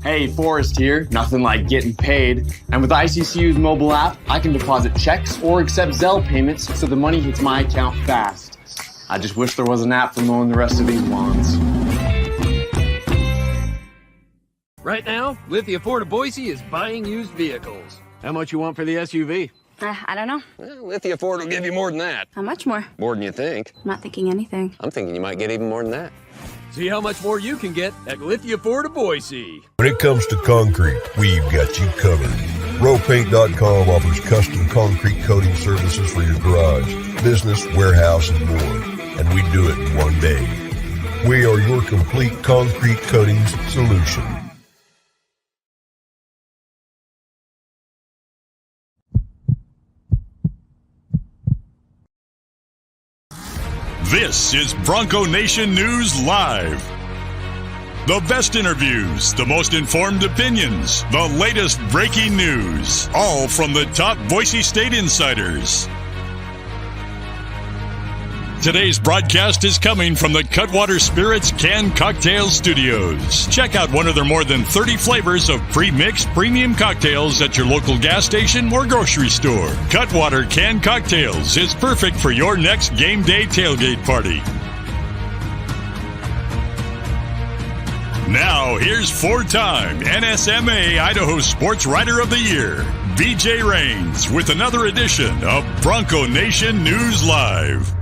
Hey, Forrest here. Nothing like getting paid. And with ICCU's mobile app, I can deposit checks or accept Zelle payments so the money hits my account fast. I just wish there was an app for mowing the rest of these lawns. Right now, Lithia Ford of Boise is buying used vehicles. How much you want for the SUV? I don't know. Well, Lithia Ford will give you more than that. How much more? More than you think. I'm not thinking anything. I'm thinking you might get even more than that. See how much more you can get at Lithia Ford of Boise. When it comes to concrete, we've got you covered. Rowpaint.com offers custom concrete coating services for your garage, business, warehouse, and more. And we do it in one day. We are your complete concrete coatings solution. This is Bronco Nation News Live. The best interviews, the most informed opinions, the latest breaking news, all from the top Boise State insiders. Today's broadcast is coming from the Cutwater Spirits Canned Cocktail Studios. Check out one of their more than 30 flavors of pre-mixed premium cocktails at your local gas station or grocery store. Cutwater Canned Cocktails is perfect for your next game day tailgate party. Now, here's four-time NSMA Idaho Sports Writer of the Year, BJ Rains, with another edition of Bronco Nation News Live.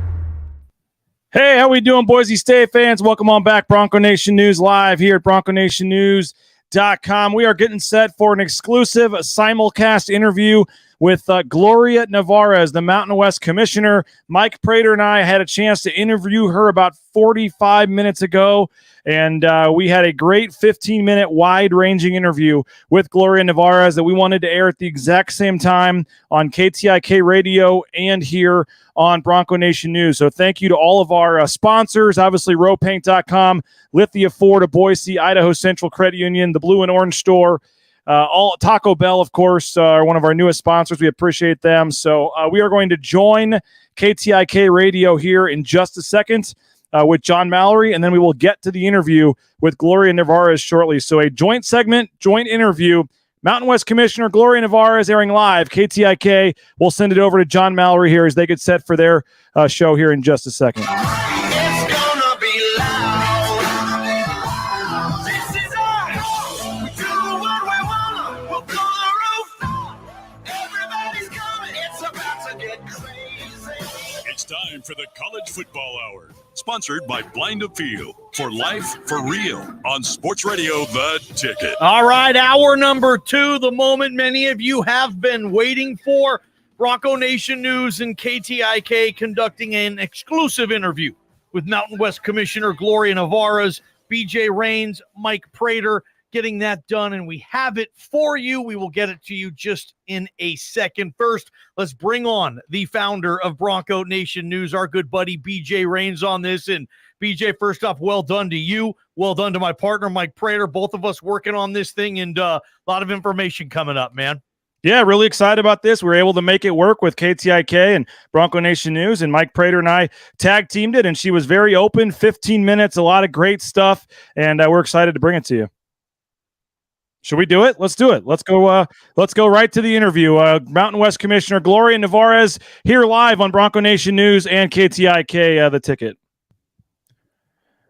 Hey, how we doing, Boise State fans? Welcome on back. Bronco Nation News Live here at BroncoNationNews.com. We are getting set for an exclusive simulcast interview with Gloria Nevarez, the Mountain West Commissioner. Mike Prater and I had a chance to interview her about 45 minutes ago, and we had a great 15-minute wide-ranging interview with Gloria Nevarez that we wanted to air at the exact same time on KTIK Radio and here on Bronco Nation News. So thank you to all of our sponsors, obviously rowpaint.com, Lithia Ford of Boise, Idaho Central Credit Union, the Blue and Orange Store, all Taco Bell, of course, are one of our newest sponsors. We appreciate them. So we are going to join KTIK Radio here in just a second with John Mallory, and then we will get to the interview with Gloria Nevarez shortly. So a joint segment, joint interview. Mountain West Commissioner Gloria Nevarez airing live. KTIK. We'll send it over to John Mallory here as they get set for their show here in just a second. It's gonna be loud. This is us. We do what we wanna. We'll blow the roof. Everybody's coming. It's about to get crazy. It's time for the College Football Hour, sponsored by Blind Appeal. For life, for real, on Sports Radio, The Ticket. All right, hour number 2, the moment many of you have been waiting for. Bronco Nation News and KTIK conducting an exclusive interview with Mountain West Commissioner Gloria Nevarez, BJ Rains, Mike Prater, getting that done, and we have it for you. We will get it to you just in a second. First, let's bring on the founder of Bronco Nation News, our good buddy BJ Rains on this. And BJ, first off, well done to you. Well done to my partner, Mike Prater. Both of us working on this thing, and a lot of information coming up, man. Yeah, really excited about this. We were able to make it work with KTIK and Bronco Nation News, and Mike Prater and I tag teamed it, and she was very open, 15 minutes, a lot of great stuff, and we're excited to bring it to you. Should we do it? Let's do it. Let's go right to the interview. Mountain West Commissioner Gloria Nevarez here live on Bronco Nation News and KTIK, The Ticket.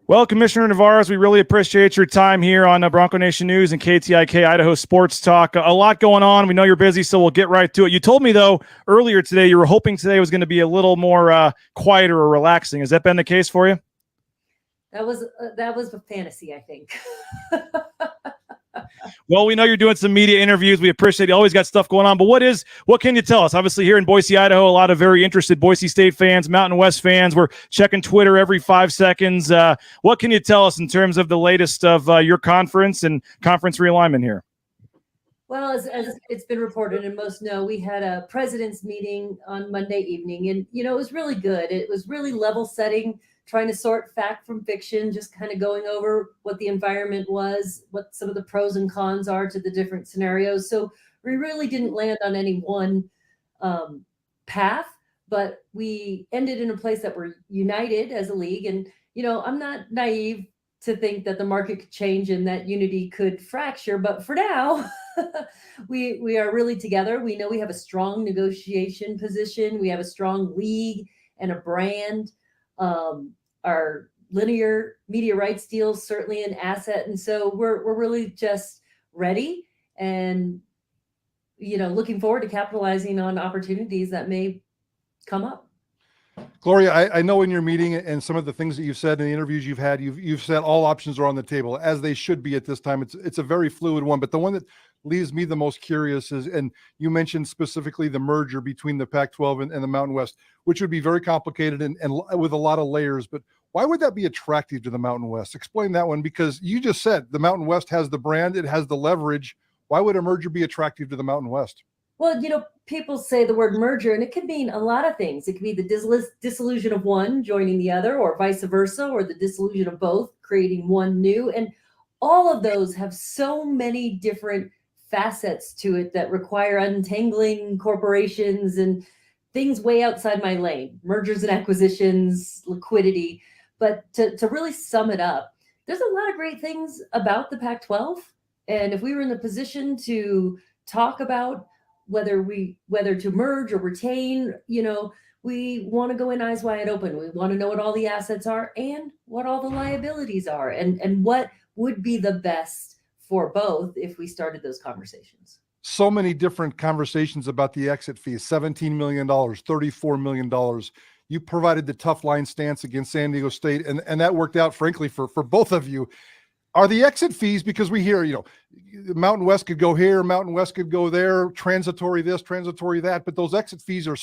Well, Commissioner Nevarez, we really appreciate your time here on Bronco Nation News and KTIK Idaho Sports Talk. A lot going on. We know you're busy, so we'll get right to it. You told me, though, earlier today you were hoping today was going to be a little more quieter or relaxing. Has that been the case for you? That was a fantasy, I think. Well, we know you're doing some media interviews. We appreciate it. You always got stuff going on. But what can you tell us? Obviously, here in Boise, Idaho, a lot of very interested Boise State fans, Mountain West fans. We're checking Twitter every 5 seconds. What can you tell us in terms of the latest of your conference and conference realignment here? Well, as it's been reported, and most know, we had a president's meeting on Monday evening, and, it was really good. It was really level setting, trying to sort fact from fiction, just kind of going over what the environment was, what some of the pros and cons are to the different scenarios. So we really didn't land on any one path, but we ended in a place that we're united as a league. And, I'm not naive. to think that the market could change and that unity could fracture. But for now, we are really together. We know we have a strong negotiation position. We have a strong league and a brand. Our linear media rights deals certainly an asset, and so we're really just ready and looking forward to capitalizing on opportunities that may come up. Gloria, I know in your meeting and some of the things that you've said in the interviews you've had, you've said all options are on the table, as they should be at this time. It's a very fluid one, but the one that leaves me the most curious is, and you mentioned specifically the merger between the Pac-12 and the Mountain West, which would be very complicated and with a lot of layers. But why would that be attractive to the Mountain West? Explain that one, because you just said the Mountain West has the brand, it has the leverage. Why would a merger be attractive to the Mountain West? Well, people say the word merger, and it could mean a lot of things. It could be the dissolution of one joining the other, or vice versa, or the dissolution of both creating one new. And all of those have so many different facets to it that require untangling corporations and things way outside my lane, mergers and acquisitions, liquidity. But to really sum it up, there's a lot of great things about the Pac-12. And if we were in the position to talk about whether to merge or retain, we want to go in eyes wide open. We want to know what all the assets are and what all the liabilities are, and what would be the best for both if we started those conversations. So many different conversations about the exit fees, $17 million, $34 million. You provided the tough line stance against San Diego State, and that worked out, frankly, for both of you. Are the exit fees, because we hear, Mountain West could go here, Mountain West could go there, transitory this, transitory that, but those exit fees are,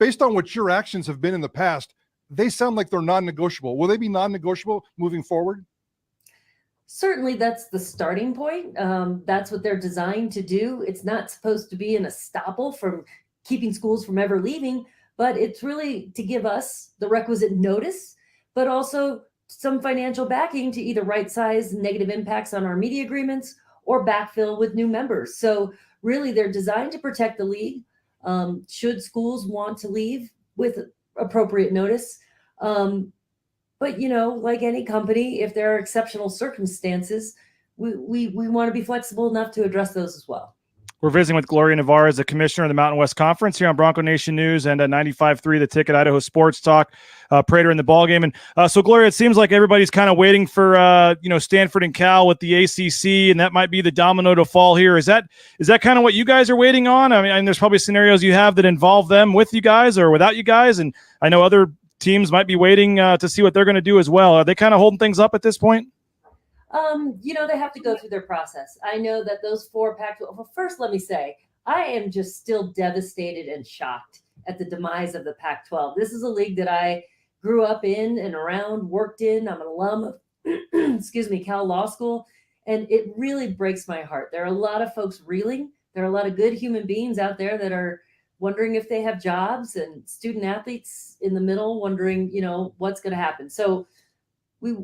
based on what your actions have been in the past, they sound like they're non-negotiable. Will they be non-negotiable moving forward? Certainly, that's the starting point. That's what they're designed to do. It's not supposed to be an estoppel from keeping schools from ever leaving, but it's really to give us the requisite notice, but also some financial backing to either right-size negative impacts on our media agreements or backfill with new members. So really, they're designed to protect the league. Should schools want to leave with appropriate notice. But, like any company, if there are exceptional circumstances, we want to be flexible enough to address those as well. We're visiting with Gloria Nevarez, the commissioner of the Mountain West Conference, here on Bronco Nation News and 95.3 The Ticket, Idaho Sports Talk. Prater in the ballgame. And so, Gloria, it seems like everybody's kind of waiting for Stanford and Cal with the ACC, and that might be the domino to fall here. Is that kind of what you guys are waiting on? I mean, there's probably scenarios you have that involve them with you guys or without you guys, and I know other teams might be waiting to see what they're going to do as well. Are they kind of holding things up at this point? They have to go through their process. I know that those four Pac-12. Well, first, let me say, I am just still devastated and shocked at the demise of the Pac-12. This is a league that I grew up in and around, worked in. I'm an alum of, Cal Law School, and it really breaks my heart. There are a lot of folks reeling. There are a lot of good human beings out there that are wondering if they have jobs, and student athletes in the middle wondering, what's going to happen. So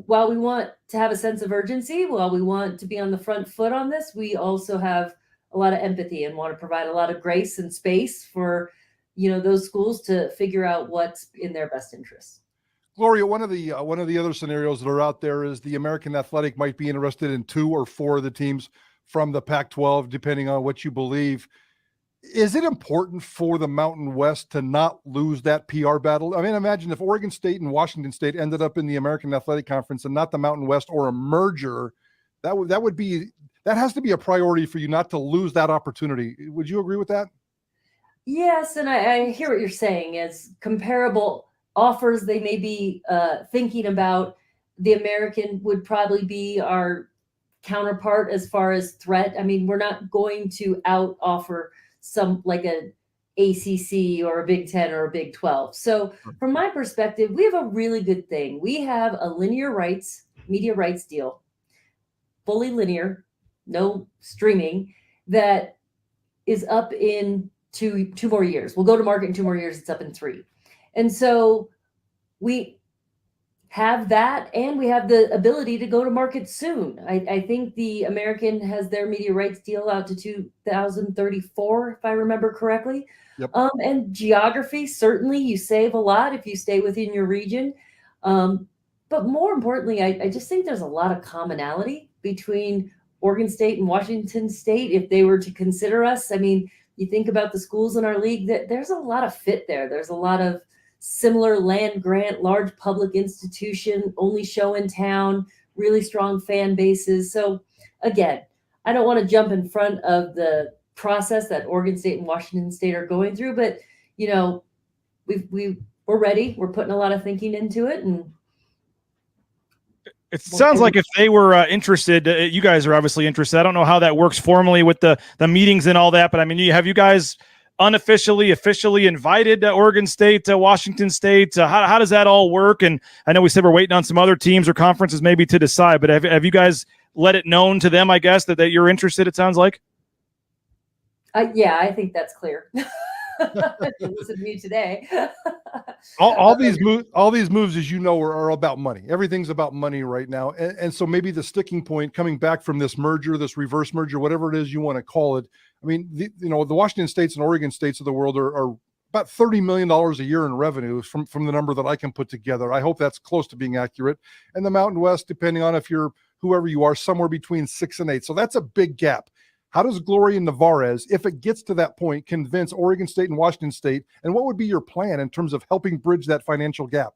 while we want to have a sense of urgency, while we want to be on the front foot on this, we also have a lot of empathy and want to provide a lot of grace and space for, those schools to figure out what's in their best interest. Gloria, one of the other scenarios that are out there is the American Athletic might be interested in 2 or 4 of the teams from the Pac-12, depending on what you believe. Is it important for the Mountain West to not lose that PR battle? I mean, imagine if Oregon State and Washington State ended up in the American Athletic Conference and not the Mountain West, or a merger. That has to be a priority for you not to lose that opportunity. Would you agree with that? Yes, and I hear what you're saying. As comparable offers they may be thinking about, the American would probably be our counterpart as far as threat. I mean, we're not going to out offer some like an ACC or a Big 10 or a Big 12. So from my perspective, we have a really good thing. We have a linear rights, media rights deal, fully linear, no streaming, that is up in two more years. We'll go to market in 2 more years. It's up in 3. And so we have that, and we have the ability to go to market soon. I think the American has their media rights deal out to 2034, if I remember correctly. Yep. And geography, certainly you save a lot if you stay within your region. but more importantly, I just think there's a lot of commonality between Oregon State and Washington State. If they were to consider us, I mean, you think about the schools in our league, that there's a lot of fit there. There's a lot of similar land grant, large public institution, only show in town, really strong fan bases. So again, I don't want to jump in front of the process that Oregon State and Washington State are going through, but we're ready. We're putting a lot of thinking into it, and it sounds like if they were interested, you guys are obviously interested. I don't know how that works formally with the meetings and all that, but I mean, have you guys officially invited Oregon State, Washington State? How does that all work? And I know we said we're waiting on some other teams or conferences maybe to decide, but have you guys let it known to them, I guess, that you're interested, it sounds like? Yeah, I think that's clear. Listen to me today. all these moves, as you know, are about money. Everything's about money right now. And so maybe the sticking point coming back from this merger, this reverse merger, whatever it is you want to call it. I mean, the Washington States and Oregon States of the world are about $30 million a year in revenue from the number that I can put together. I hope that's close to being accurate. And the Mountain West, depending on if you're whoever you are, somewhere between 6 and 8. So that's a big gap. How does Gloria Nevarez, if it gets to that point, convince Oregon State and Washington State? And what would be your plan in terms of helping bridge that financial gap?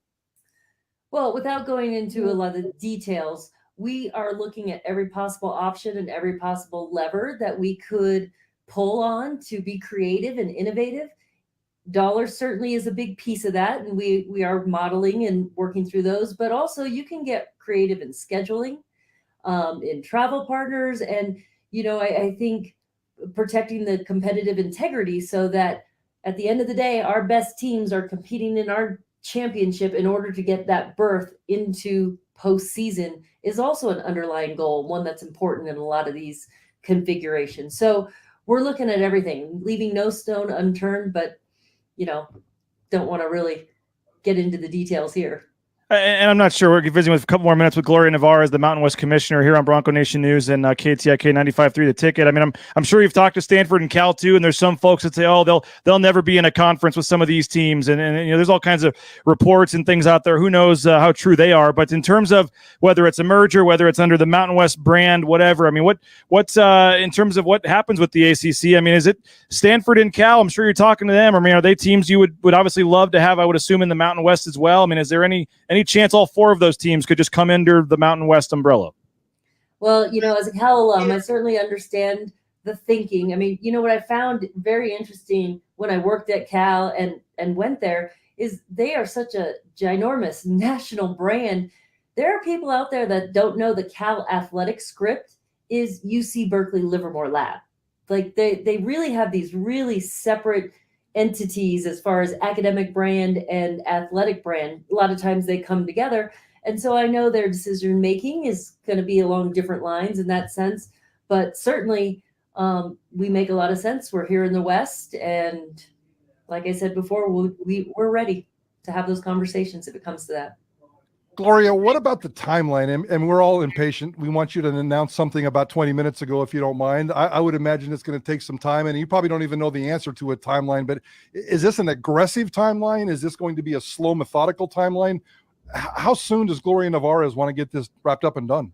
Well, without going into a lot of the details, we are looking at every possible option and every possible lever that we could pull on to be creative and innovative. Dollars certainly is a big piece of that, and we are modeling and working through those, but also you can get creative in scheduling, in travel partners, and I think protecting the competitive integrity so that at the end of the day, our best teams are competing in our championship in order to get that berth into postseason is also an underlying goal, one that's important in a lot of these configurations. So we're looking at everything, leaving no stone unturned, but, don't want to really get into the details here. And I'm not sure. We're visiting with a couple more minutes with Gloria Nevarez, the Mountain West Commissioner, here on Bronco Nation News and KTIK 95.3 The Ticket. I mean, I'm sure you've talked to Stanford and Cal too, and there's some folks that say, oh, they'll never be in a conference with some of these teams, and there's all kinds of reports and things out there. Who knows how true they are? But in terms of whether it's a merger, whether it's under the Mountain West brand, whatever. I mean, what's in terms of what happens with the ACC? I mean, is it Stanford and Cal? I'm sure you're talking to them. I mean, are they teams you would obviously love to have? I would assume in the Mountain West as well. I mean, is there any chance all four of those teams could just come under the Mountain West umbrella? Well, as a Cal alum, I certainly understand the thinking. I mean, what I found very interesting when I worked at Cal and went there is they are such a ginormous national brand. There are people out there that don't know the Cal athletic script is UC Berkeley Livermore Lab. Like they really have these really separate entities as far as academic brand and athletic brand. A lot of times they come together. And so I know their decision making is going to be along different lines in that sense. But certainly we make a lot of sense. We're here in the West. And like I said before, we're ready to have those conversations if it comes to that. Gloria, what about the timeline? And we're all impatient. We want you to announce something about 20 minutes ago, if you don't mind. I would imagine it's going to take some time, and you probably don't even know the answer to a timeline, but is this an aggressive timeline? Is this going to be a slow, methodical timeline? How soon does Gloria Nevarez want to get this wrapped up and done?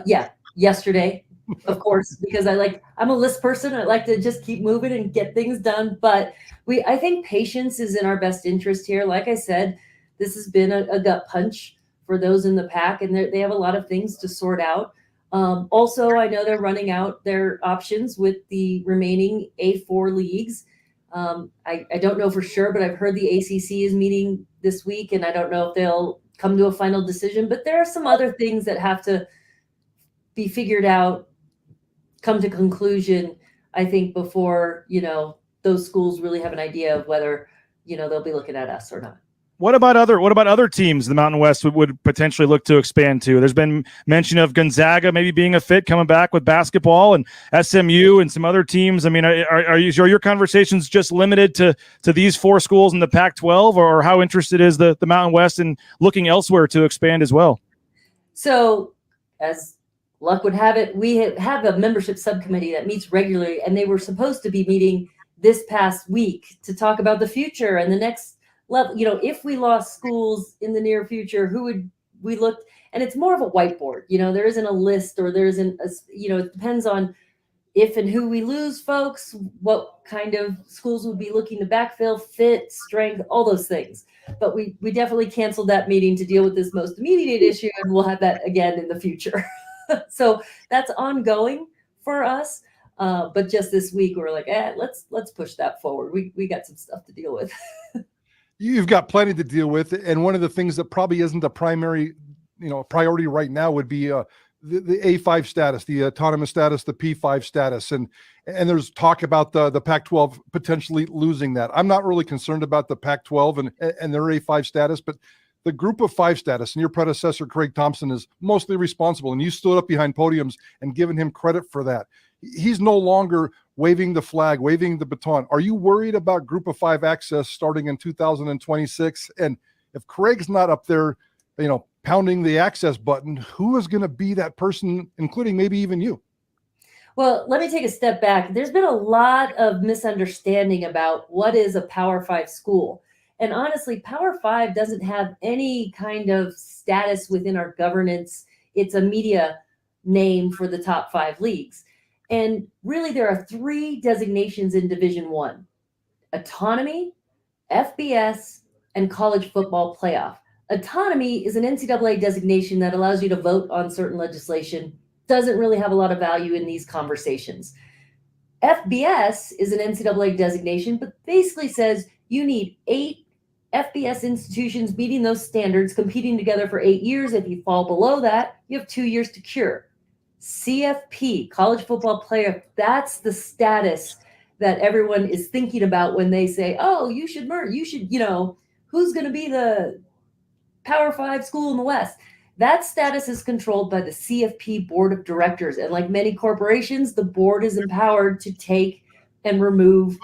Yeah, yesterday, of course, because I'm a list person. I like to just keep moving and get things done. But I think patience is in our best interest here. Like I said, this has been a gut punch for those in the pack, and they have a lot of things to sort out. Also, I know they're running out their options with the remaining A4 leagues. I don't know for sure, but I've heard the ACC is meeting this week, and I don't know if they'll come to a final decision. But there are some other things that have to be figured out, come to conclusion, I think, before, those schools really have an idea of whether, they'll be looking at us or not. What about other teams the Mountain West would potentially look to expand to? There's been mention of Gonzaga maybe being a fit, coming back with basketball, and SMU and some other teams. I mean, are your conversations just limited to these four schools in the Pac-12, or how interested is the Mountain West in looking elsewhere to expand as well? So, as luck would have it, we have a membership subcommittee that meets regularly, and they were supposed to be meeting this past week to talk about the future and the next level. If we lost schools in the near future, who would we looked, and it's more of a whiteboard. There isn't a list, or there isn't it depends on if and who we lose folks, what kind of schools would be looking to backfill, fit, strength, all those things. But we definitely canceled that meeting to deal with this most immediate issue, and we'll have that again in the future. So that's ongoing for us. But just this week, we're like, let's push that forward. We got some stuff to deal with. You've got plenty to deal with. And one of the things that probably isn't a primary, priority right now would be the A5 status, the autonomous status, the P5 status. And there's talk about the Pac-12 potentially losing that. I'm not really concerned about the Pac-12 and their A5 status, but the group of 5 status, and your predecessor, Craig Thompson, is mostly responsible. And you stood up behind podiums and given him credit for that. He's no longer waving the flag, waving the baton. Are you worried about group of 5 access starting in 2026? And if Craig's not up there, pounding the access button, who is going to be that person, including maybe even you? Well, let me take a step back. There's been a lot of misunderstanding about what is a Power 5 school. And honestly, Power 5 doesn't have any kind of status within our governance. It's a media name for the top 5 leagues. And really, there are 3 designations in Division I: autonomy, FBS, and college football playoff. Autonomy is an NCAA designation that allows you to vote on certain legislation. Doesn't really have a lot of value in these conversations. FBS is an NCAA designation, but basically says you need 8 FBS institutions meeting those standards, competing together for 8 years. If you fall below that, you have 2 years to cure. CFP, college football playoff, that's the status that everyone is thinking about when they say, oh, you should merge, who's going to be the Power 5 school in the West? That status is controlled by the CFP board of directors. And like many corporations, the board is empowered to take and remove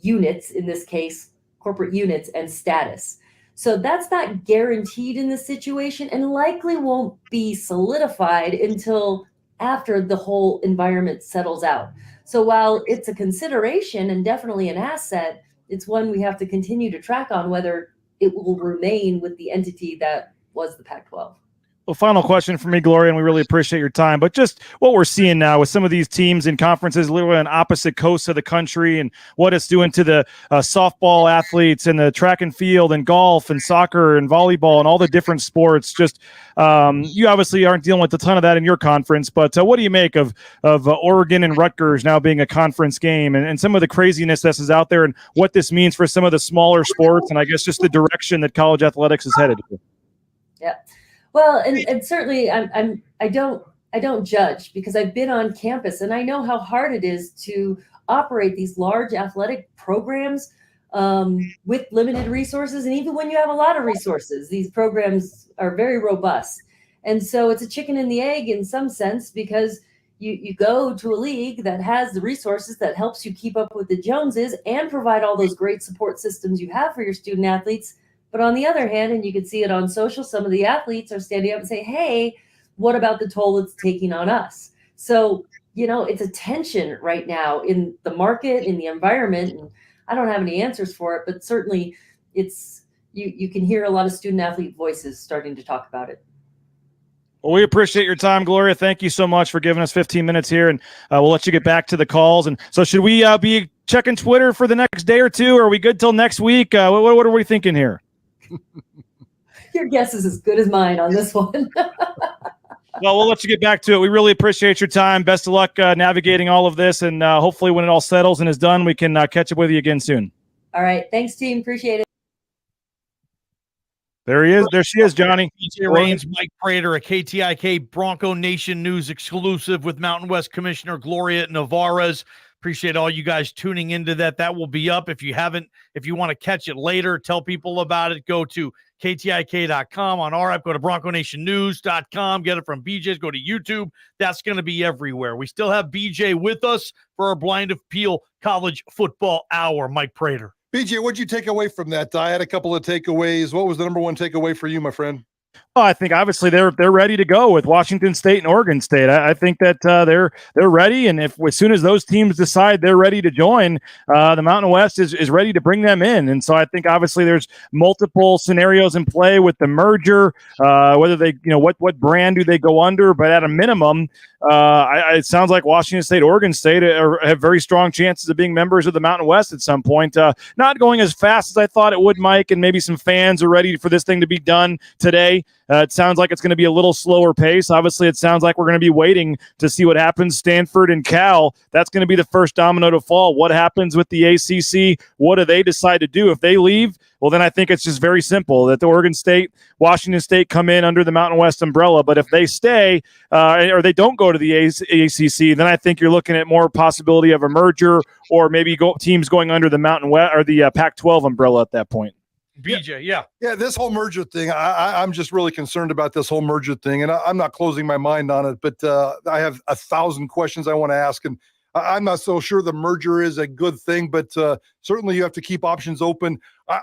units, in this case, corporate units and status. So that's not guaranteed in this situation, and likely won't be solidified until after the whole environment settles out. So while it's a consideration and definitely an asset, it's one we have to continue to track on whether it will remain with the entity that was the Pac-12. Well, final question for me, Gloria, and we really appreciate your time, but just what we're seeing now with some of these teams and conferences literally on opposite coasts of the country, and what it's doing to the softball athletes and the track and field and golf and soccer and volleyball and all the different sports. Just you obviously aren't dealing with a ton of that in your conference, but what do you make of Oregon and Rutgers now being a conference game, and some of the craziness that is out there, and what this means for some of the smaller sports, and I guess just the direction that college athletics is headed? Yeah. Well, and certainly I don't judge, because I've been on campus and I know how hard it is to operate these large athletic programs with limited resources. And even when you have a lot of resources, these programs are very robust. And so it's a chicken and the egg in some sense, because you go to a league that has the resources that helps you keep up with the Joneses and provide all those great support systems you have for your student athletes. But on the other hand, and you can see it on social, some of the athletes are standing up and saying, hey, what about the toll it's taking on us? So, it's a tension right now in the market, in the environment, and I don't have any answers for it, but certainly it's you can hear a lot of student athlete voices starting to talk about it. Well, we appreciate your time, Gloria. Thank you so much for giving us 15 minutes here, and we'll let you get back to the calls. And so should we be checking Twitter for the next day or two? Are we good till next week? What are we thinking here? Your guess is as good as mine on this one. Well, we'll let you get back to it. We really appreciate your time. Best of luck navigating all of this, and hopefully when it all settles and is done, we can catch up with you again soon. All right. Thanks, team. Appreciate it. There he is. There she is, Johnny. BJ Rains, Mike Prater, a KTIK Bronco Nation News exclusive with Mountain West Commissioner Gloria Nevarez. Appreciate all you guys tuning into that. That will be up. If you want to catch it later, tell people about it. Go to KTIK.com on our app. Go to BroncoNationNews.com. Get it from BJ's. Go to YouTube. That's going to be everywhere. We still have BJ with us for our Blind of Peel College Football Hour. Mike Prater. BJ, what'd you take away from that? I had a couple of takeaways. What was the number one takeaway for you, my friend? Well, I think obviously they're ready to go with Washington State and Oregon State. I think that they're ready, and if as soon as those teams decide they're ready to join, the Mountain West is ready to bring them in. And so I think obviously there's multiple scenarios in play with the merger, whether they what brand do they go under, but at a minimum, it sounds like Washington State, Oregon State have very strong chances of being members of the Mountain West at some point. Not going as fast as I thought it would, Mike, and maybe some fans are ready for this thing to be done today. It sounds like it's going to be a little slower pace. Obviously, it sounds like we're going to be waiting to see what happens. Stanford and Cal, that's going to be the first domino to fall. What happens with the ACC? What do they decide to do? If they leave, well, then I think it's just very simple that the Oregon State, Washington State come in under the Mountain West umbrella. But if they stay or they don't go to the ACC, then I think you're looking at more possibility of a merger or maybe teams going under the Mountain West or the Pac-12 umbrella at that point. BJ, yeah. This whole merger thing, I'm just really concerned about this whole merger thing, and I'm not closing my mind on it, but I have 1,000 questions I want to ask, and I'm not so sure the merger is a good thing, but certainly you have to keep options open.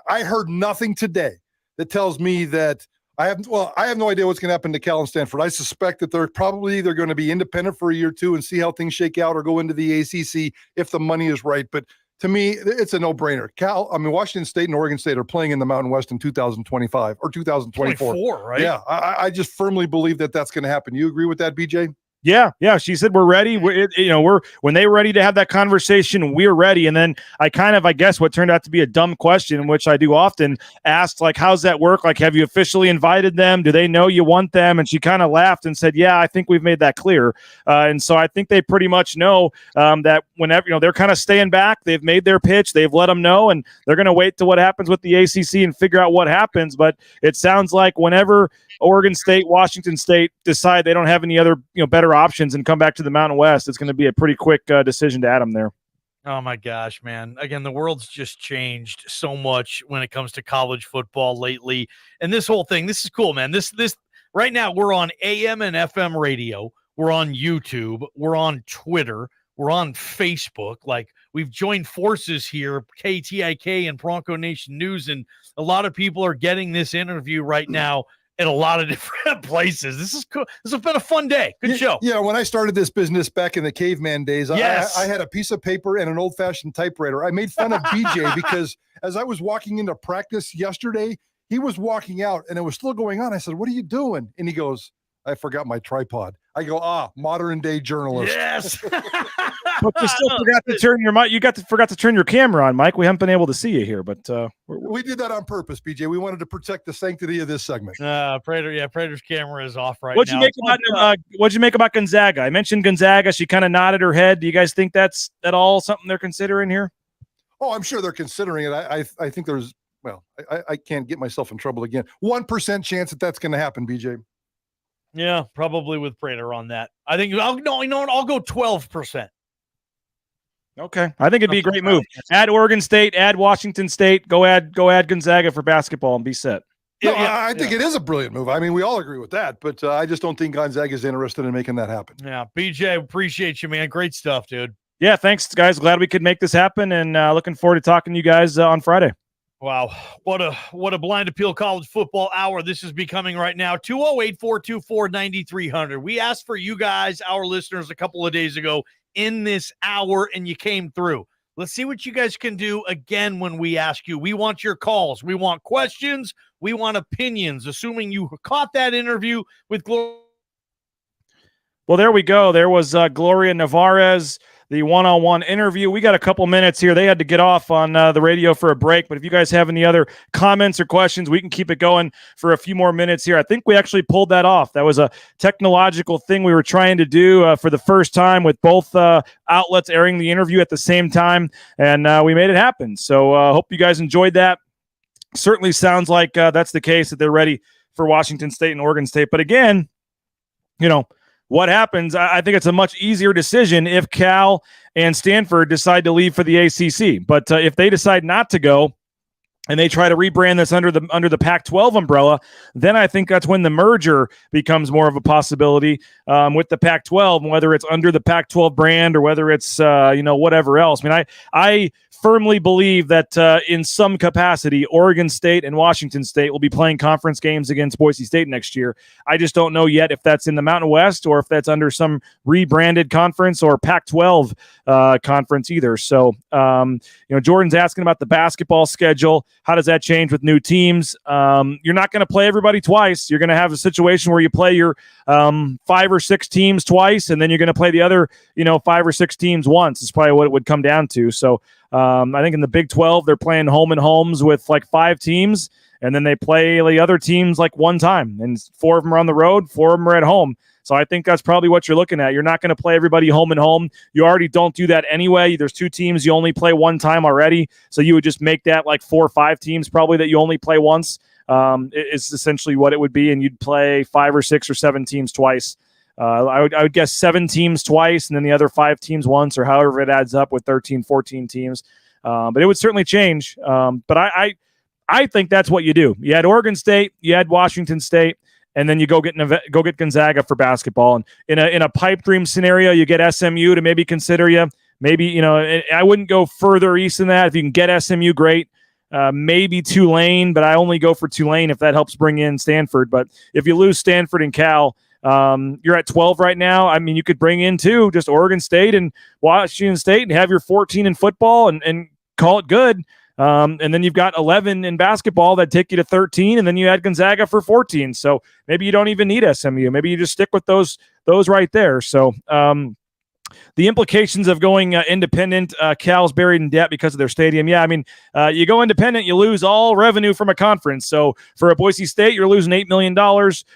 I heard nothing today that tells me that I have no idea what's going to happen to Cal and Stanford. I suspect that they're probably either going to be independent for a year or two and see how things shake out or go into the ACC if the money is right, but to me, it's a no-brainer. Washington State and Oregon State are playing in the Mountain West in 2025 or 2024. Right? Yeah, I just firmly believe that that's going to happen. You agree with that, BJ? Yeah. She said we're ready. We're when they were ready to have that conversation, we're ready. And then I guess what turned out to be a dumb question, which I do often ask, like, how's that work? Like, have you officially invited them? Do they know you want them? And she kind of laughed and said, yeah, I think we've made that clear. And so I think they pretty much know that whenever they're kind of staying back, they've made their pitch, they've let them know, and they're going to wait to what happens with the ACC and figure out what happens. But it sounds like whenever Oregon State, Washington State decide they don't have any other better options and come back to the Mountain West, it's going to be a pretty quick decision to add them there. Oh my gosh, man. Again, the world's just changed so much when it comes to college football lately. And this whole thing, this is cool, man. This right now we're on AM and FM radio. We're on YouTube. We're on Twitter. We're on Facebook. Like, we've joined forces here, KTIK and Bronco Nation News, and a lot of people are getting this interview right now in a lot of different places. This is cool. This has been a fun day. Good show. Yeah, when I started this business back in the caveman days, yes. I had a piece of paper and an old-fashioned typewriter. I made fun of BJ because as I was walking into practice yesterday, he was walking out and it was still going on. I said, "What are you doing?" And he goes, "I forgot my tripod." I go, modern day journalist. Yes. But you still forgot to turn your mic. Forgot to turn your camera on, Mike. We haven't been able to see you here, but we did that on purpose, BJ. We wanted to protect the sanctity of this segment. Prater's camera is off right what'd now. What'd you make about Gonzaga? I mentioned Gonzaga. She kind of nodded her head. Do you guys think that's at all something they're considering here? Oh, I'm sure they're considering it. I think there's, I can't get myself in trouble again. 1% chance that's going to happen, BJ. Yeah, probably with Prater on that. I think I'll go 12%. Okay, I think it'd be a great move. Add Oregon State, add Washington State, go add Gonzaga for basketball and be set. No, I think it is a brilliant move. I mean, we all agree with that, but I just don't think Gonzaga is interested in making that happen. Yeah, BJ, appreciate you, man. Great stuff, dude. Yeah, thanks, guys. Glad we could make this happen, and looking forward to talking to you guys on Friday. Wow, what a Blind Appeal College Football Hour this is becoming right now. 208-424-9300. We asked for you guys, our listeners, a couple of days ago in this hour, and you came through. Let's see what you guys can do again when we ask you. We want your calls. We want questions. We want opinions, assuming you caught that interview with Gloria. Well, there we go. There was Gloria Nevarez, the one-on-one interview. We got a couple minutes here. They had to get off on the radio for a break, but if you guys have any other comments or questions, we can keep it going for a few more minutes here. I think we actually pulled that off. That was a technological thing we were trying to do for the first time with both outlets airing the interview at the same time, and we made it happen. So hope you guys enjoyed that. Certainly sounds like that's the case, that they're ready for Washington State and Oregon State. But again, what happens, I think it's a much easier decision if Cal and Stanford decide to leave for the ACC. But if they decide not to go and they try to rebrand this under the Pac-12 umbrella, then I think that's when the merger becomes more of a possibility with the Pac-12, whether it's under the Pac-12 brand or whether it's whatever else. I mean, I firmly believe that in some capacity, Oregon State and Washington State will be playing conference games against Boise State next year. I just don't know yet if that's in the Mountain West or if that's under some rebranded conference or Pac-12 conference either. So, Jordan's asking about the basketball schedule. How does that change with new teams? You're not going to play everybody twice. You're going to have a situation where you play your 5 or 6 teams twice, and then you're going to play the other, 5 or 6 teams once. Is probably what it would come down to. So I think in the Big 12, they're playing home and homes with like 5 teams, and then they play the other teams like one time, and 4 of them are on the road, 4 of them are at home. So I think that's probably what you're looking at. You're not going to play everybody home and home. You already don't do that anyway. There's 2 teams you only play one time already. So you would just make that like 4 or 5 teams probably that you only play once. It's essentially what it would be. And you'd play 5 or 6 or 7 teams twice. I would guess 7 teams twice and then the other 5 teams once, or however it adds up with 13, 14 teams. But it would certainly change. But I think that's what you do. You had Oregon State, you had Washington State, and then you go get Gonzaga for basketball. And in a pipe dream scenario, you get SMU to maybe consider you. Maybe, I wouldn't go further east than that. If you can get SMU, great. Maybe Tulane, but I only go for Tulane if that helps bring in Stanford. But if you lose Stanford and Cal, you're at 12 right now. I mean, you could bring in just Oregon State and Washington State and have your 14 in football and call it good. And then you've got 11 in basketball that take you to 13, and then you add Gonzaga for 14. So maybe you don't even need SMU. Maybe you just stick with those right there. So the implications of going independent, Cal's buried in debt because of their stadium. Yeah, I mean, you go independent, you lose all revenue from a conference. So for a Boise State, you're losing $8 million.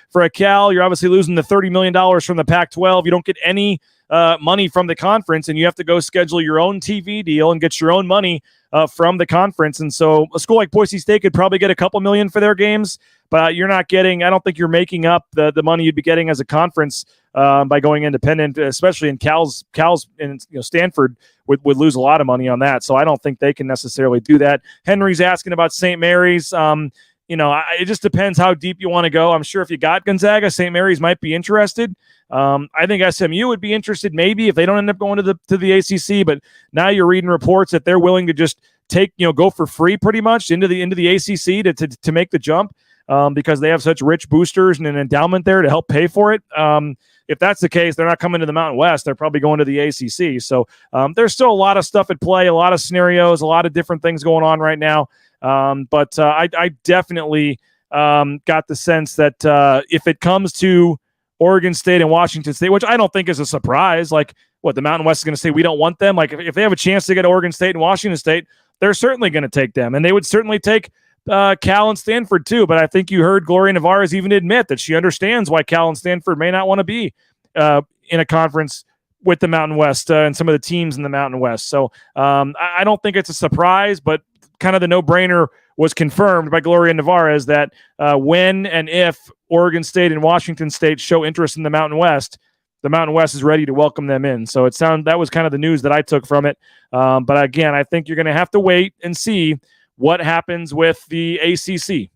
For a Cal, you're obviously losing the $30 million from the Pac-12. You don't get any money from the conference, and you have to go schedule your own TV deal and get your own money from the conference. And so a school like Boise State could probably get a couple million for their games, but you're not getting, I don't think you're making up the money you'd be getting as a conference by going independent, especially in Cal's and Stanford would lose a lot of money on that. So I don't think they can necessarily do that. Henry's asking about St. Mary's. It just depends how deep you want to go. I'm sure if you got Gonzaga, St. Mary's might be interested. I think SMU would be interested maybe if they don't end up going to the ACC. But now you're reading reports that they're willing to just go for free pretty much into the ACC to make the jump because they have such rich boosters and an endowment there to help pay for it. If that's the case, they're not coming to the Mountain West. They're probably going to the ACC. So there's still a lot of stuff at play, a lot of scenarios, a lot of different things going on right now. But I definitely got the sense that if it comes to Oregon State and Washington State, which I don't think is a surprise, like what the Mountain West is going to say, we don't want them. Like if they have a chance to get Oregon State and Washington State, they're certainly going to take them, and they would certainly take Cal and Stanford too. But I think you heard Gloria Nevarez even admit that she understands why Cal and Stanford may not want to be in a conference with the Mountain West and some of the teams in the Mountain West. So I don't think it's a surprise, but kind of the no-brainer was confirmed by Gloria Nevarez that when and if Oregon State and Washington State show interest in the Mountain West is ready to welcome them in. So that was kind of the news that I took from it. But again, I think you're going to have to wait and see what happens with the ACC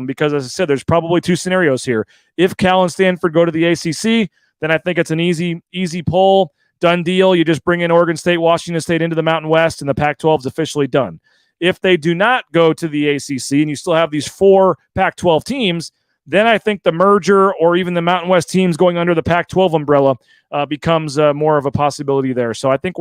because, as I said, there's probably 2 scenarios here. If Cal and Stanford go to the ACC, then I think it's an easy pull, done deal. You just bring in Oregon State, Washington State into the Mountain West, and the Pac-12 is officially done. If they do not go to the ACC and you still have these 4 Pac-12 teams, then I think the merger or even the Mountain West teams going under the Pac-12 umbrella becomes more of a possibility there. So I think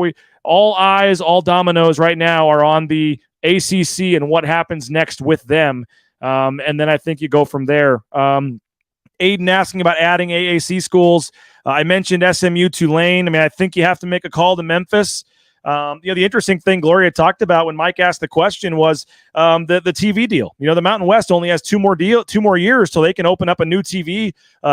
all dominoes right now are on the ACC and what happens next with them. And then I think you go from there. Aiden asking about adding AAC schools. I mentioned SMU, Tulane. I mean, I think you have to make a call to Memphis. The interesting thing Gloria talked about when Mike asked the question was the TV deal. The Mountain West only has 2 more years till they can open up a new TV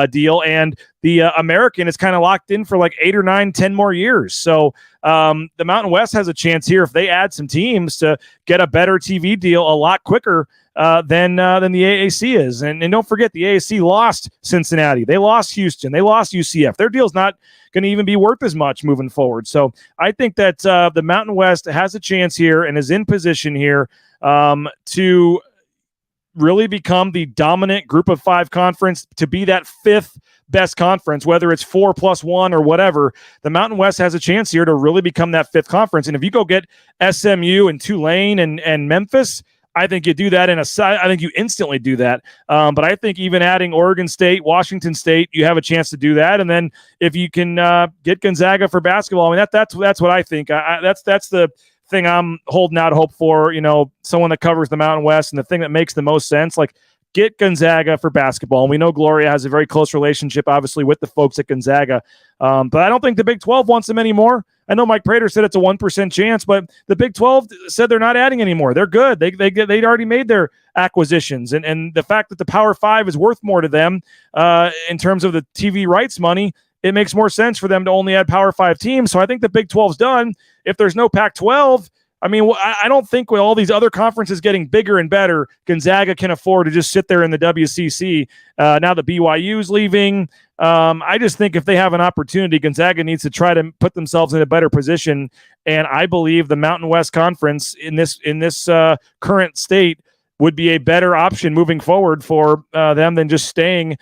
deal, and the American is kind of locked in for like 8 or 9, 10 more years. So the Mountain West has a chance here if they add some teams to get a better TV deal a lot quicker than the AAC is. And don't forget, the AAC lost Cincinnati. They lost Houston. They lost UCF. Their deal's not going to even be worth as much moving forward. So I think that the Mountain West has a chance here and is in position here to really become the dominant group of 5 conference, to be that 5th best conference, whether it's 4+1 or whatever. The Mountain West has a chance here to really become that fifth conference. And if you go get SMU and Tulane and Memphis, I think you do that I think you instantly do that. But I think even adding Oregon State, Washington State, you have a chance to do that. And then if you can get Gonzaga for basketball, I mean, that's what I think. That's the thing I'm holding out hope for, someone that covers the Mountain West, and the thing that makes the most sense, like, get Gonzaga for basketball. And we know Gloria has a very close relationship, obviously, with the folks at Gonzaga. But I don't think the Big 12 wants them anymore. I know Mike Prater said it's a 1% chance, but the Big 12 said they're not adding anymore. They're good. They'd already made their acquisitions. And the fact that the Power 5 is worth more to them in terms of the TV rights money, it makes more sense for them to only add Power 5 teams. So I think the Big 12's done. If there's no Pac-12, I mean, I don't think with all these other conferences getting bigger and better, Gonzaga can afford to just sit there in the WCC. Now that BYU's leaving, I just think if they have an opportunity, Gonzaga needs to try to put themselves in a better position. And I believe the Mountain West Conference in this current state would be a better option moving forward for them than just staying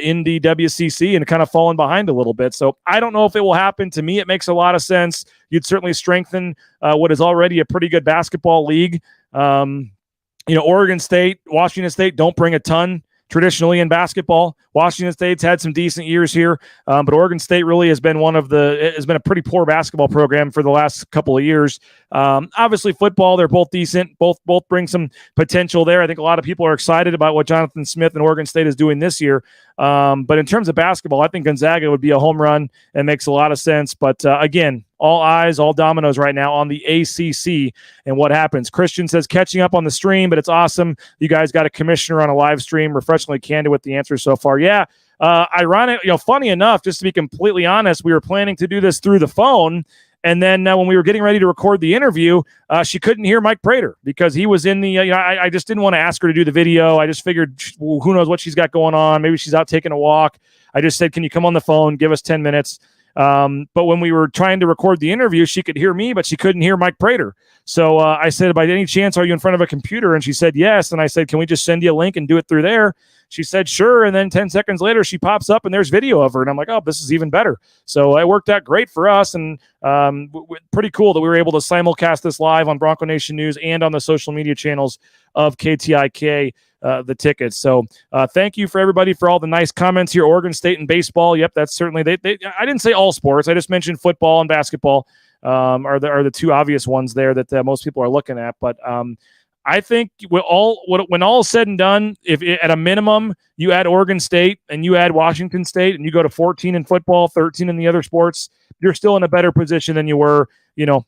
in the WCC and kind of falling behind a little bit. So I don't know if it will happen. To me, it makes a lot of sense. You'd certainly strengthen what is already a pretty good basketball league. Oregon State, Washington State don't bring a ton traditionally in basketball. Washington State's had some decent years here, but Oregon State really has been a pretty poor basketball program for the last couple of years. Obviously football, they're both decent. Both bring some potential there. I think a lot of people are excited about what Jonathan Smith and Oregon State is doing this year. But in terms of basketball, I think Gonzaga would be a home run and makes a lot of sense. But again, all eyes, all dominoes right now on the ACC and what happens. Christian says catching up on the stream, but it's awesome. You guys got a commissioner on a live stream, refreshingly candid with the answers so far. Yeah. Ironic, funny enough, just to be completely honest, we were planning to do this through the phone. And then when we were getting ready to record the interview, she couldn't hear Mike Prater because he was in the, I just didn't want to ask her to do the video. I just figured, well, who knows what she's got going on. Maybe she's out taking a walk. I just said, can you come on the phone? Give us 10 minutes. But when we were trying to record the interview, she could hear me, but she couldn't hear Mike Prater. So I said, by any chance, are you in front of a computer? And she said, yes. And I said, can we just send you a link and do it through there? She said, sure. And then 10 seconds later, she pops up and there's video of her. And I'm like, oh, this is even better. So it worked out great for us. And pretty cool that we were able to simulcast this live on Bronco Nation News and on the social media channels of KTIK. The tickets. So thank you for everybody for all the nice comments here. Oregon State and baseball. Yep, that's certainly I didn't say all sports. I just mentioned football and basketball are the two obvious ones there that most people are looking at. But I think when all is said and done, if at a minimum you add Oregon State and you add Washington State and you go to 14 in football, 13 in the other sports, you're still in a better position than you were,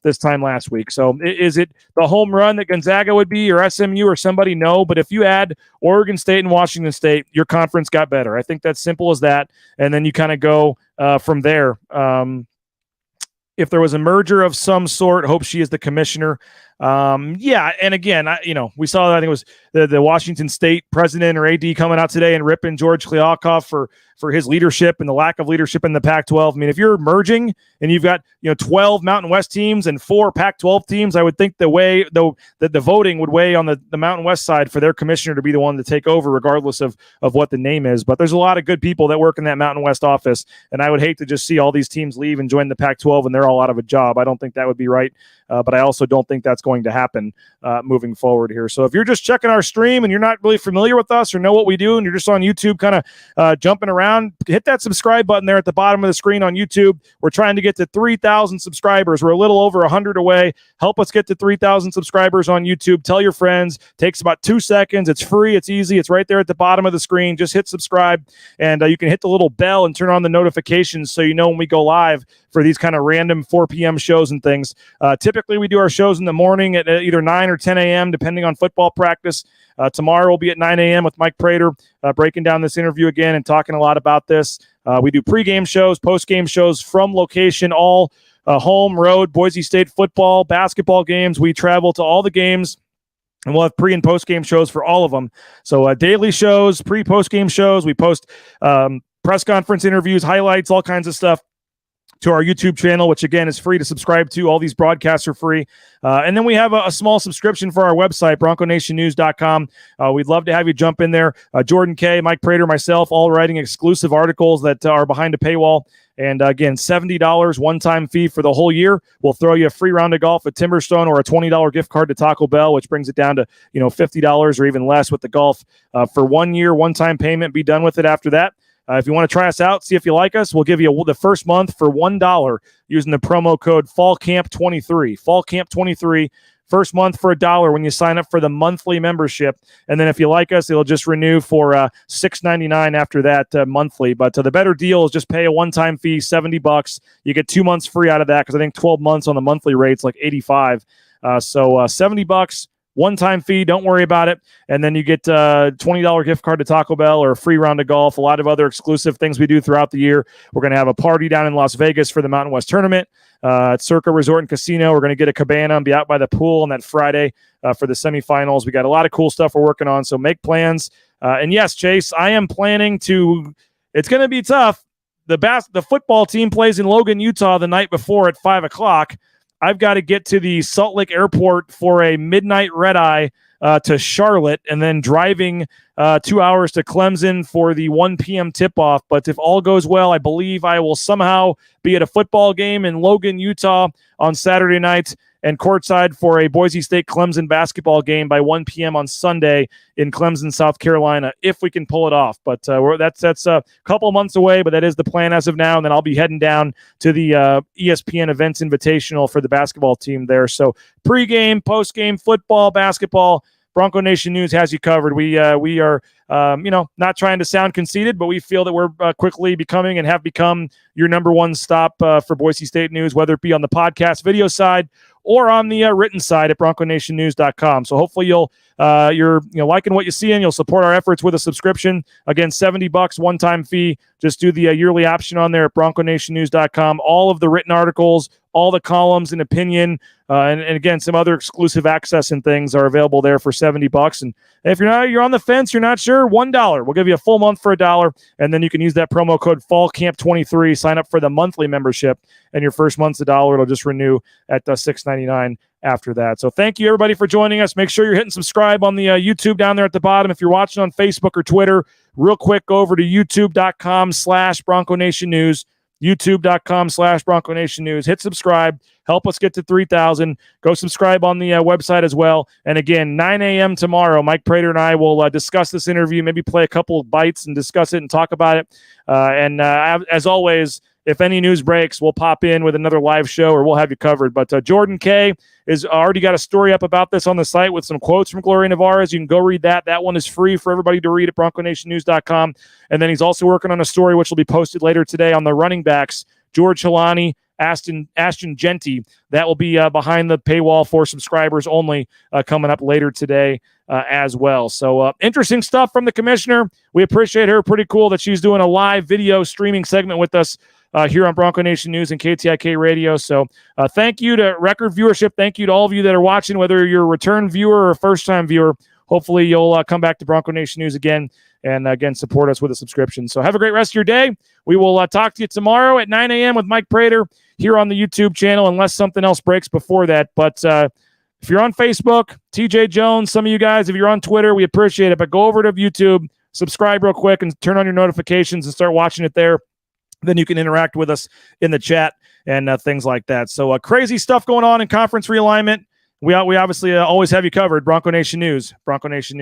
this time last week. So is it the home run that Gonzaga would be or SMU or somebody? No, but if you add Oregon State and Washington State, your conference got better. I think that's simple as that. And then you kind of go from there. If there was a merger of some sort, hope she is the commissioner. Yeah, and again, we saw that. I think it was the Washington State president or AD coming out today and ripping George Kliavkoff for his leadership and the lack of leadership in the Pac-12. I mean, if you're merging and you've got 12 Mountain West teams and 4 Pac-12 teams, I would think the voting would weigh on the Mountain West side for their commissioner to be the one to take over, regardless of what the name is. But there's a lot of good people that work in that Mountain West office, and I would hate to just see all these teams leave and join the Pac-12 and they're all out of a job. I don't think that would be right, but I also don't think that's going to happen moving forward here. So if you're just checking our stream and you're not really familiar with us or know what we do and you're just on YouTube kind of jumping around, hit that subscribe button there at the bottom of the screen on YouTube. We're trying to get to 3,000 subscribers. We're a little over 100 away. Help us get to 3,000 subscribers on YouTube. Tell your friends. Takes about 2 seconds. It's free. It's easy. It's right there at the bottom of the screen. Just hit subscribe, and you can hit the little bell and turn on the notifications so you know when we go live for these kind of random 4 p.m. shows and things. Typically, we do our shows in the morning at either 9 or 10 a.m., depending on football practice. Tomorrow will be at 9 a.m. with Mike Prater, breaking down this interview again and talking a lot about this. We do pregame shows, postgame shows from location, all home, road, Boise State football, basketball games. We travel to all the games, and we'll have pre- and post-game shows for all of them. So daily shows, post-game shows. We post press conference interviews, highlights, all kinds of stuff to our YouTube channel, which again is free to subscribe to. All these broadcasts are free. And then we have a small subscription for our website, BroncoNationNews.com. We'd love to have you jump in there. Jordan K., Mike Prater, myself, all writing exclusive articles that are behind a paywall. And again, $70 one-time fee for the whole year. We'll throw you a free round of golf at Timberstone or a $20 gift card to Taco Bell, which brings it down to $50 or even less with the golf for 1 year, one-time payment. Be done with it after that. If you want to try us out, see if you like us, we'll give you the first month for $1 using the promo code FALLCAMP23. FALLCAMP23. First month for $1 when you sign up for the monthly membership. And then if you like us, it'll just renew for $6.99 after that monthly. But the better deal is just pay a one-time fee, $70. You get 2 months free out of that because I think 12 months on the monthly rate's like $85. So $70. One-time fee, don't worry about it. And then you get a $20 gift card to Taco Bell or a free round of golf, a lot of other exclusive things we do throughout the year. We're going to have a party down in Las Vegas for the Mountain West Tournament at Circa Resort and Casino. We're going to get a cabana and be out by the pool on that Friday for the semifinals. We got a lot of cool stuff we're working on, so make plans. And yes, Chase, I am planning to – it's going to be tough. The football team plays in Logan, Utah the night before at 5 o'clock. I've got to get to the Salt Lake Airport for a midnight red-eye to Charlotte and then driving 2 hours to Clemson for the 1 p.m. tip-off. But if all goes well, I believe I will somehow be at a football game in Logan, Utah on Saturday night and courtside for a Boise State-Clemson basketball game by 1 p.m. on Sunday in Clemson, South Carolina, if we can pull it off. But that's a couple months away, but that is the plan as of now. And then I'll be heading down to the ESPN Events Invitational for the basketball team there. So pregame, postgame, football, basketball, Bronco Nation News has you covered. We are not trying to sound conceited, but we feel that we're quickly becoming and have become your number one stop for Boise State news, whether it be on the podcast video side or on the written side at BroncoNationNews.com. So hopefully you're liking what you see and you'll support our efforts with a subscription. Again, $70 one-time fee. Just do the yearly option on there at BroncoNationNews.com. All of the written articles, all the columns and opinion, and again, some other exclusive access and things are available there for $70. And if you're on the fence, you're not sure, $1. We'll give you a full month for $1, and then you can use that promo code FALLCAMP23. Sign up for the monthly membership, and your first month's $1. It'll just renew at $6.99 after that. So thank you, everybody, for joining us. Make sure you're hitting subscribe on the YouTube down there at the bottom. If you're watching on Facebook or Twitter, real quick, go over to youtube.com/Bronco Nation News. youtube.com/Bronco Nation News. Hit subscribe. Help us get to 3,000. Go subscribe on the website as well. And again, 9 a.m. tomorrow, Mike Prater and I will discuss this interview, maybe play a couple of bites and discuss it and talk about it. As always, if any news breaks, we'll pop in with another live show or we'll have you covered. But Jordan K. has already got a story up about this on the site with some quotes from Gloria Nevarez. You can go read that. That one is free for everybody to read at BroncoNationNews.com. And then he's also working on a story which will be posted later today on the running backs, George Hilani, Ashton Genty. That will be behind the paywall for subscribers only coming up later today as well. So interesting stuff from the commissioner. We appreciate her. Pretty cool that she's doing a live video streaming segment with us here on Bronco Nation News and KTIK Radio. So thank you to record viewership. Thank you to all of you that are watching, whether you're a return viewer or a first-time viewer. Hopefully you'll come back to Bronco Nation News again and, again, support us with a subscription. So have a great rest of your day. We will talk to you tomorrow at 9 a.m. with Mike Prater here on the YouTube channel, unless something else breaks before that. But if you're on Facebook, TJ Jones, some of you guys, if you're on Twitter, we appreciate it. But go over to YouTube, subscribe real quick, and turn on your notifications and start watching it there. Then you can interact with us in the chat and things like that. So crazy stuff going on in conference realignment. We obviously always have you covered. Bronco Nation News. Bronco Nation News.